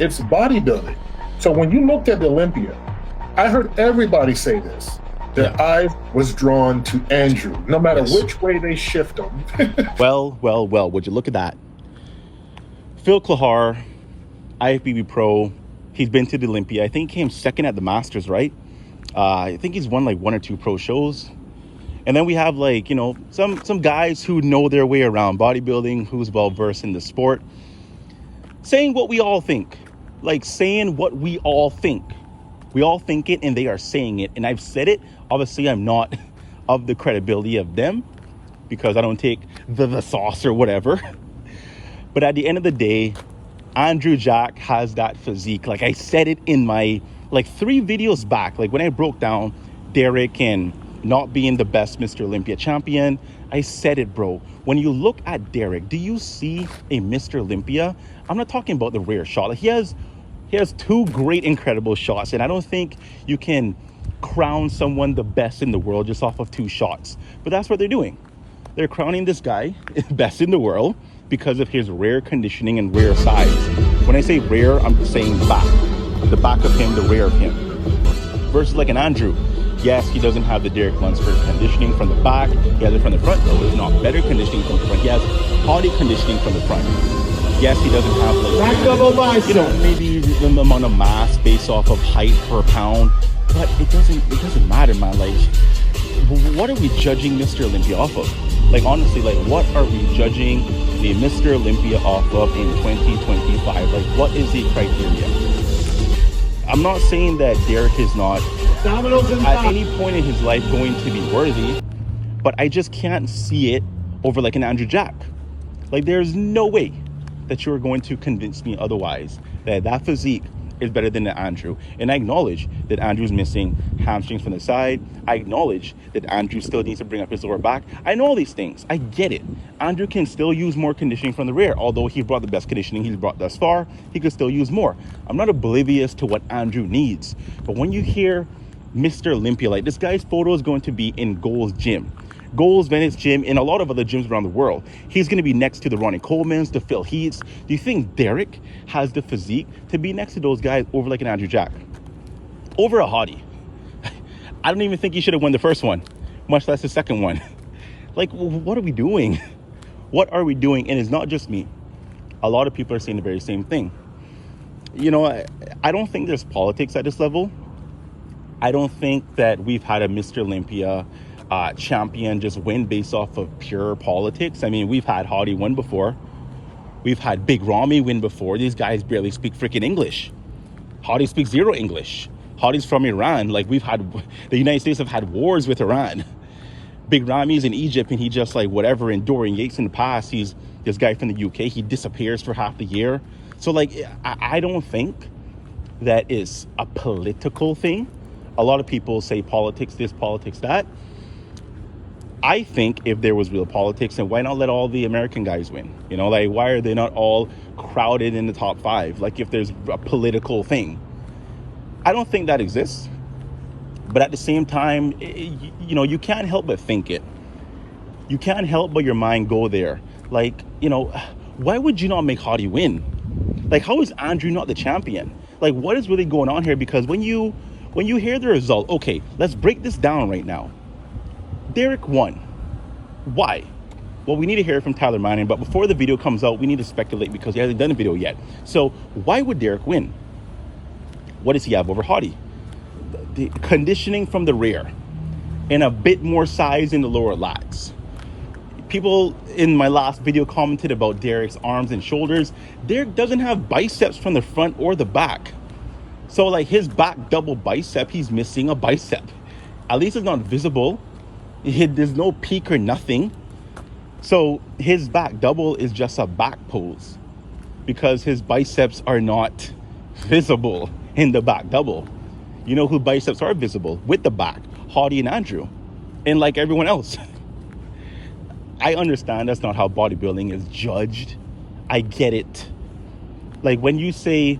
It's bodybuilding. So when you looked at the Olympia, I heard everybody say this. Their eye was drawn to Andrew, no matter which way they shift them. Well, would you look at that? Phil Klahar, IFBB Pro, he's been to the Olympia. I think he came second at the Masters, right? I think he's won like 1 or 2 pro shows. And then we have like, you know, some guys who know their way around bodybuilding, who's well versed in the sport, saying what we all think. Like saying what we all think. We all think it and they are saying it. And I've said it. Obviously, I'm not of the credibility of them because I don't take the sauce or whatever. But at the end of the day, Andrew Jack has that physique. Like I said it in my like 3 videos back, like when I broke down Derek and not being the best Mr. Olympia champion, I said it, bro. When you look at Derek, do you see a Mr. Olympia? I'm not talking about the rare shot. Like he has 2 great, incredible shots, and I don't think you can crown someone the best in the world just off of 2 shots. But that's what they're doing. They're crowning this guy best in the world because of his rare conditioning and rare size. When I say rare, I'm saying the back of him, the rear of him. Versus like an Andrew. Yes, he doesn't have the Derek Lundsford conditioning from the back. He has it from the front, though. It's not better conditioning from the front. He has hardy conditioning from the front. Yes, he doesn't have like, you know, maybe the amount of mass based off of height per pound, but it doesn't matter, man. Like, what are we judging Mr. Olympia off of? Like, honestly, like, what are we judging the Mr. Olympia off of in 2025? Like, what is the criteria? I'm not saying that Derek is not at any point in his life going to be worthy, but I just can't see it over like an Andrew Jack. Like, there's no way that you're going to convince me otherwise, that physique is better than the Andrew. And I acknowledge that Andrew's missing hamstrings from the side. I acknowledge that Andrew still needs to bring up his lower back. I know all these things. I get it. Andrew can still use more conditioning from the rear. Although he brought the best conditioning he's brought thus far, he could still use more. I'm not oblivious to what Andrew needs. But when you hear Mr. Olympia, like this guy's photo is going to be in Gold's gym. Gold's Venice gym, and a lot of other gyms around the world. He's going to be next to the Ronnie Colemans, the Phil Heaths. Do you think Derek has the physique to be next to those guys over like an Andrew Jack? Over a hottie. I don't even think he should have won the first one, much less the second one. Like, what are we doing? What are we doing? And it's not just me. A lot of people are saying the very same thing. You know, I don't think there's politics at this level. I don't think that we've had a Mr. Olympia champion just win based off of pure politics. I mean, we've had Hottie win before. We've had Big Ramy win before. These guys barely speak freaking English. Hottie speaks 0 English. Hottie's from Iran. Like, the United States have had wars with Iran. Big Ramy's in Egypt, and he just like whatever. And Dorian Yates in the past, he's this guy from the UK. He disappears for half the year. So like, I don't think that is a political thing. A lot of people say politics this, politics that. I think if there was real politics, then why not let all the American guys win? You know, like, why are they not all crowded in the top 5? Like, if there's a political thing. I don't think that exists. But at the same time, you know, you can't help but think it. You can't help but your mind go there. Like, you know, why would you not make Hottie win? Like, how is Andrew not the champion? Like, what is really going on here? Because when you hear the result, okay, let's break this down right now. Derek won. Why? Well, we need to hear it from Tyler Manning, but before the video comes out, we need to speculate because he hasn't done a video yet. So why would Derek win? What does he have over Hottie? The conditioning from the rear and a bit more size in the lower lats. People in my last video commented about Derek's arms and shoulders. Derek doesn't have biceps from the front or the back. So like his back double bicep, he's missing a bicep. At least it's not visible. There's no peak or nothing. So his back double is just a back pose because his biceps are not visible in the back double. You know who biceps are visible with the back? Hottie and Andrew. And like everyone else. I understand that's not how bodybuilding is judged. I get it. Like when you say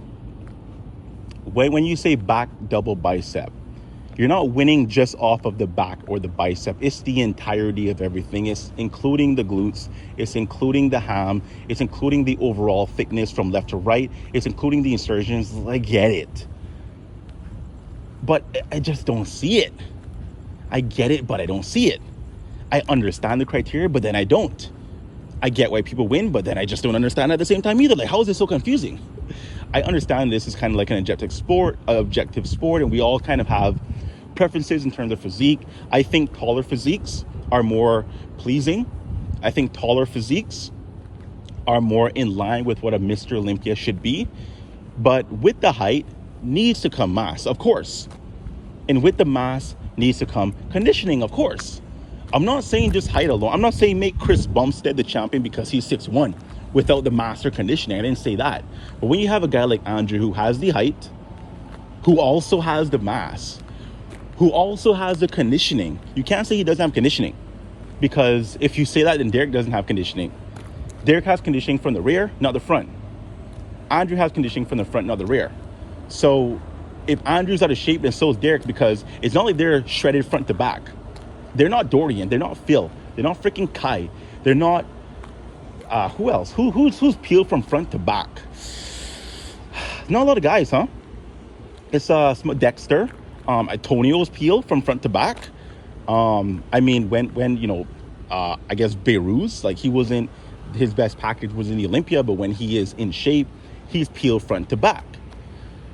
back double bicep, You're not winning just off of the back or the bicep. It's the entirety of everything. It's including the glutes. It's including the ham. It's including the overall thickness from left to right. It's including the insertions. I get it. But I just don't see it. I get it, but I don't see it. I understand the criteria, but then I don't. I get why people win, but then I just don't understand at the same time either. Like, how is this so confusing? I understand this is kind of like an objective sport, and we all kind of have preferences in terms of physique. I think taller physiques are more pleasing. I think taller physiques are more in line with what a Mr. Olympia should be. But with the height needs to come mass, of course. And with the mass needs to come conditioning, of course. I'm not saying just height alone. I'm not saying make Chris Bumstead the champion because he's 6'1" without the master conditioning. I didn't say that. But when you have a guy like Andrew who has the height, who also has the mass, who also has the conditioning, you can't say he doesn't have conditioning. Because if you say that, then Derek doesn't have conditioning. Derek has conditioning from the rear, not the front. Andrew has conditioning from the front, not the rear. So if Andrew's out of shape, then so is Derek, because it's not like they're shredded front to back. They're not Dorian. They're not Phil. They're not freaking Kai. They're not, who else? Who's peeled from front to back? Not a lot of guys, huh? It's Dexter. Antonio's peeled from front to back. I mean, when you know, I guess Beirut's, like, he wasn't, his best package was in the Olympia, but when he is in shape, he's peeled front to back.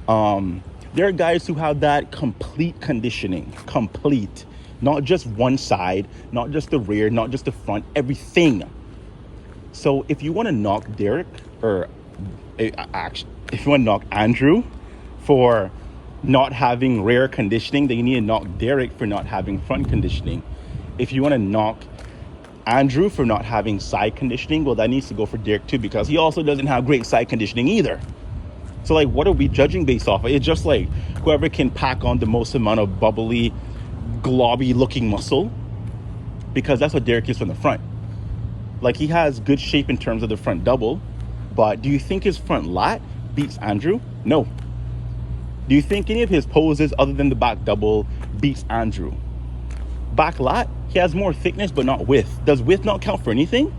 There are guys who have that complete conditioning, complete. Not just one side, not just the rear, not just the front, everything. So if you want to knock Derek, or actually, if you want to knock Andrew for not having rear conditioning, then you need to knock Derek for not having front conditioning. If you want to knock Andrew for not having side conditioning, well, that needs to go for Derek too, because he also doesn't have great side conditioning either. So, like, what are we judging based off of? It's just like whoever can pack on the most amount of bubbly, globby looking muscle, because that's what Derek is from the front. Like, he has good shape in terms of the front double, but do you think his front lat beats Andrew? No. Do you think any of his poses other than the back double beats Andrew? Back lat, he has more thickness but not width. Does width not count for anything?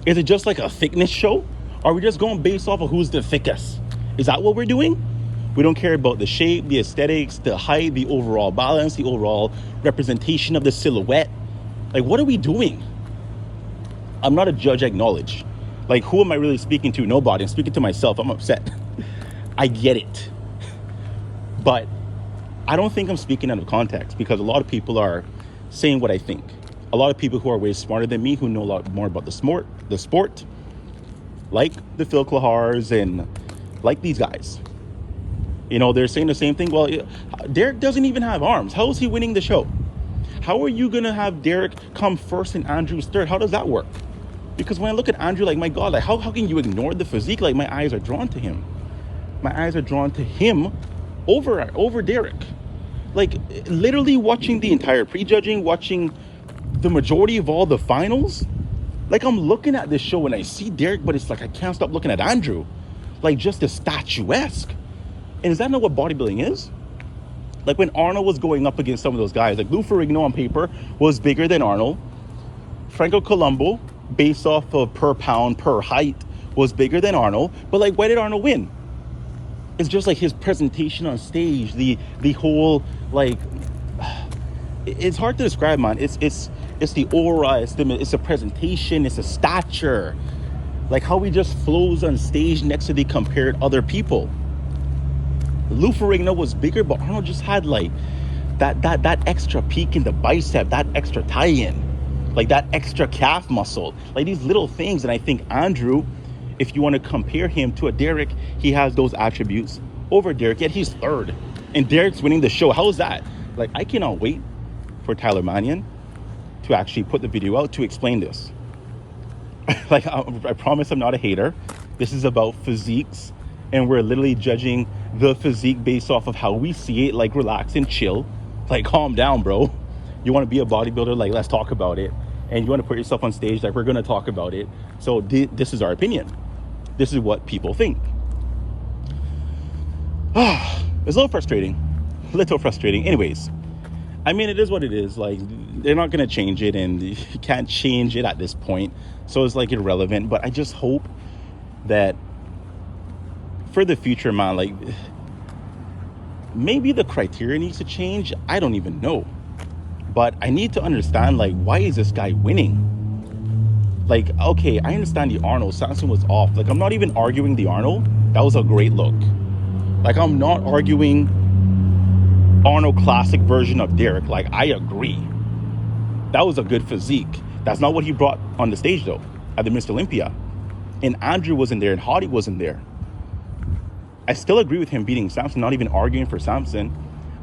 Is it just like a thickness show? Are we just going based off of who's the thickest? Is that what we're doing? We don't care about the shape, the aesthetics, the height, the overall balance, the overall representation of the silhouette. Like, what are we doing? I'm not a judge, I acknowledge. Like, who am I really speaking to? Nobody. I'm speaking to myself. I'm upset. I get it. But I don't think I'm speaking out of context, because a lot of people are saying what I think. A lot of people who are way smarter than me, who know a lot more about the sport, like the Phil Clahars and like these guys. You know, they're saying the same thing. Well, Derek doesn't even have arms. How is he winning the show? How are you going to have Derek come first and Andrew's third? How does that work? Because when I look at Andrew, like, my God, like, how can you ignore the physique? Like, my eyes are drawn to him. My eyes are drawn to him over Derek. Like, literally watching the entire prejudging, watching the majority of all the finals. Like, I'm looking at this show and I see Derek, but it's like I can't stop looking at Andrew. Like, just a statuesque. And is that not what bodybuilding is? Like, when Arnold was going up against some of those guys, like Lou Ferrigno on paper was bigger than Arnold. Franco Colombo, based off of per pound, per height, was bigger than Arnold. But, like, why did Arnold win? It's just like his presentation on stage, the whole, like, it's hard to describe, man. It's the aura, it's the presentation, it's the stature. Like, how he just flows on stage next to the compared other people. Lou Ferrigno was bigger, but Arnold just had, like, that extra peak in the bicep, that extra tie-in, like that extra calf muscle, like these little things. And I think Andrew, if you want to compare him to a Derek, he has those attributes over Derek, yet he's third. And Derek's winning the show. How is that? Like, I cannot wait for Tyler Mannion to actually put the video out to explain this. Like, I promise I'm not a hater. This is about physiques, and we're literally judging the physique based off of how we see it. Like, relax and chill. Like, calm down, bro. You want to be a bodybuilder? Like, let's talk about it. And you want to put yourself on stage? Like, we're going to talk about it. So this is our opinion. This is what people think. It's a little frustrating. Anyways, I mean, it is what it is. Like, they're not going to change it, and you can't change it at this point. So it's like irrelevant. But I just hope that for the future, man, like, maybe the criteria needs to change. I don't even know. But I need to understand, like, why is this guy winning? Like, okay, I understand the Arnold. Samson was off. Like, I'm not even arguing the Arnold. That was a great look. Like, I'm not arguing Arnold classic version of Derek. Like, I agree. That was a good physique. That's not what he brought on the stage, though, at the Mr. Olympia. And Andrew wasn't there, and Hottie wasn't there. I still agree with him beating Samson, not even arguing for Samson.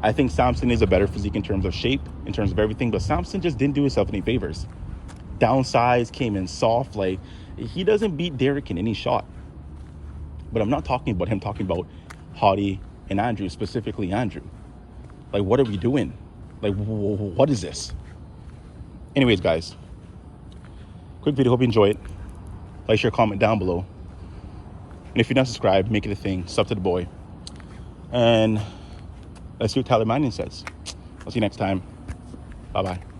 I think Samson is a better physique in terms of shape, in terms of everything, but Samson just didn't do himself any favors. Downsized, came in soft. Like, he doesn't beat Derek in any shot. But I'm not talking about him, talking about Hottie and Andrew, specifically Andrew. Like, what are we doing? Like, what is this? Anyways, guys, quick video. Hope you enjoy it. Like, share, comment down below. And if you're not subscribed, make it a thing. Sub to the boy. And let's see what Tyler Mannion says. I'll see you next time. Bye-bye.